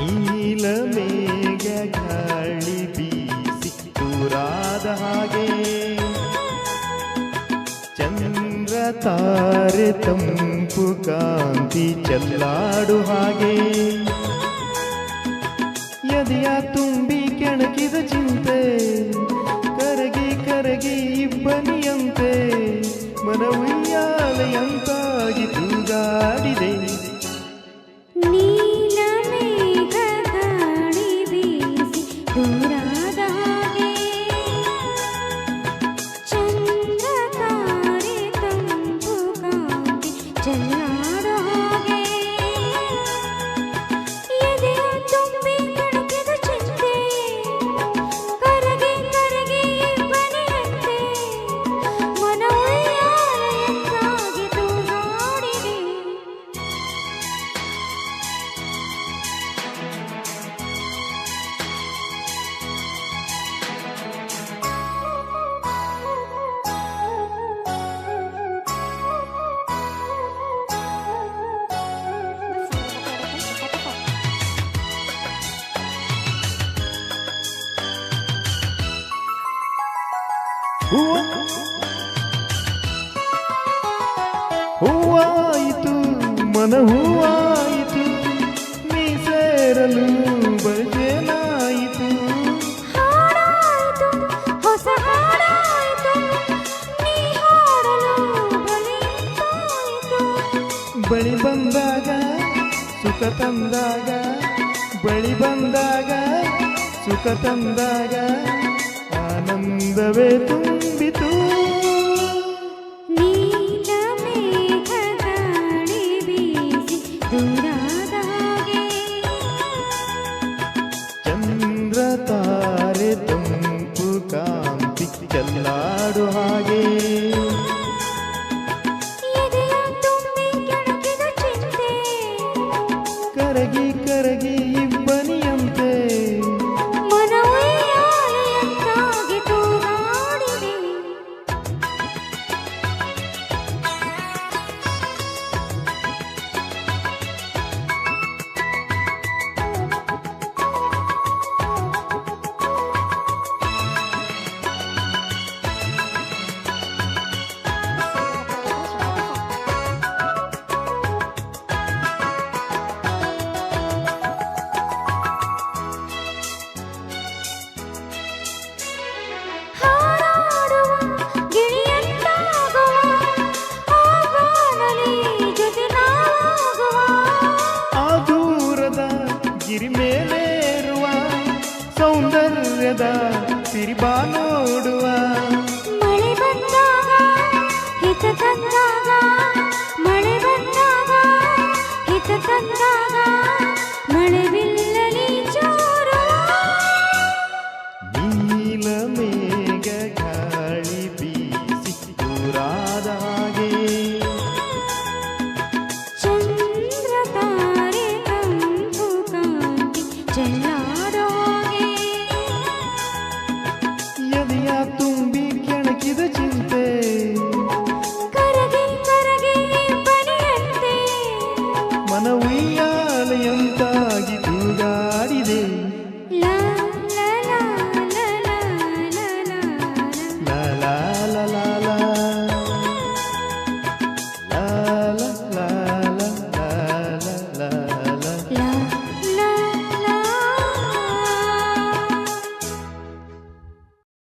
ನೀಲ ಮೇಘ ಗಾಳಿ ಬೀಸಿ ದೂರಾದ ಹಾಗೆ ಚಂದ್ರ ತಾರೆ ತಂಪು ಕಾಂತಿ ಚೆಲ್ಲಾಡು ಹಾಗೆ ಎದೆಯ ತುಂಬಿ ಕೆಣಕಿದ ಚಿಂತೆ ಕರಗಿ ಕರಗಿ ಇಬ್ಬನಿಯಂತೆ ಮನ ಉಯ್ಯಾಲೆಯಂತಾಗಿ ತೂಗಾಡಿದೆ ನೀಲ ಮೇಘ ಗಾಳಿ ಬೀಸಿ ದೂರಾದ ಹಾಗೆ ಚಂದ್ರ ತಾರೆ ತಂಪು ಕಾಂತಿ ಚೆಲ್ಲಾಡೋ ಹಾಗೆ ಎದೆಯ ತುಂಬಿ ಕೆಣಕಿದ ಚಿಂತೆ ಕರಗಿ ಕರಗಿ ಇಬ್ಬನಿಯಂತೆ ಮನ ಉಯ್ಯಾಲೆಯಂತಾಗಿ ತೂಗಾಡಿದೆ ಹೂವಾಯಿತು ಮನ ಹೂವಾಯಿತು ನೀ ಸೇರಲು ಬಯಸೇನಾಯಿತು ಹಾಡಾಯಿತು ಹೊಸ ಹಾಡಾಯಿತು ನೀ ಹಾಡಲು ಬಲಿಂತಾಯಿತು ಬಳಿ ಬಂದಾಗ ಸುಖ ತಂದಾಗ ಬಳಿ ಬಂದಾಗ ಸುಖ ತಂದಾಗ ಆನಂದವೇ ತುಂಬಿತು ನೀಲ ಮೇಘ ಗಾಳಿ ಬೀಸಿ ದೂರಾದ ಹಾಗೆ ಚಂದ್ರ ತಾರೆ ತಂಪು ಕಾಂತಿ ಚೆಲ್ಲಾಡು ಹಾಗೆ ಎದೆಯ ತುಂಬಿ ಕೆಣಕಿದ ಚಿಂತೆ ಕರಗಿ ಕರಗಿ ಇಬ್ಬನಿಯಂತೆ ಮನ ಉಯ್ಯಾಲೆಯಂತಾಗಿ ತೂಗಾಡಿದೆ ಹಾರಾಡುವ ಗಿಳಿಯಂತಾಗುವ ಆಗಾನಲಿ ಜೊತೆ ನಾವಾಗುವ ಆ ದೂರದ ಗಿರಿ ಮೇಲೇರುವ ಸೌಂದರ್ಯದ ಸಿರಿಬಾ ನೋಡುವ ಮಳೆ ಬಂದಾಗ ಹಿತ ತಂದಾಗ ಮಳೆ ಬಂದಾಗ ಹಿತ ತಂದಾಗ ಮಳೆ ಬಿಲ್ಲಲಿ ಚೋರುವ ನೀಲ ಮೇಘ ಗಾಳಿ ಬೀಸಿ ದೂರಾದ ಹಾಗೆ ಚಂದ್ರ ತಾರೆ ತಂಪು ಕಾಂತಿ ಚೆಲ್ಲಾಡೋ ಹಾಗೆ ಎದೆಯ ತುಂಬಿ ಕೆಣಕಿದ ಚಿಂತೆ ಕರಗಿ ಕರಗಿ ಬನಿಯಂತೆ ಮನ ಉಯ್ಯಾಲೆಯಂತ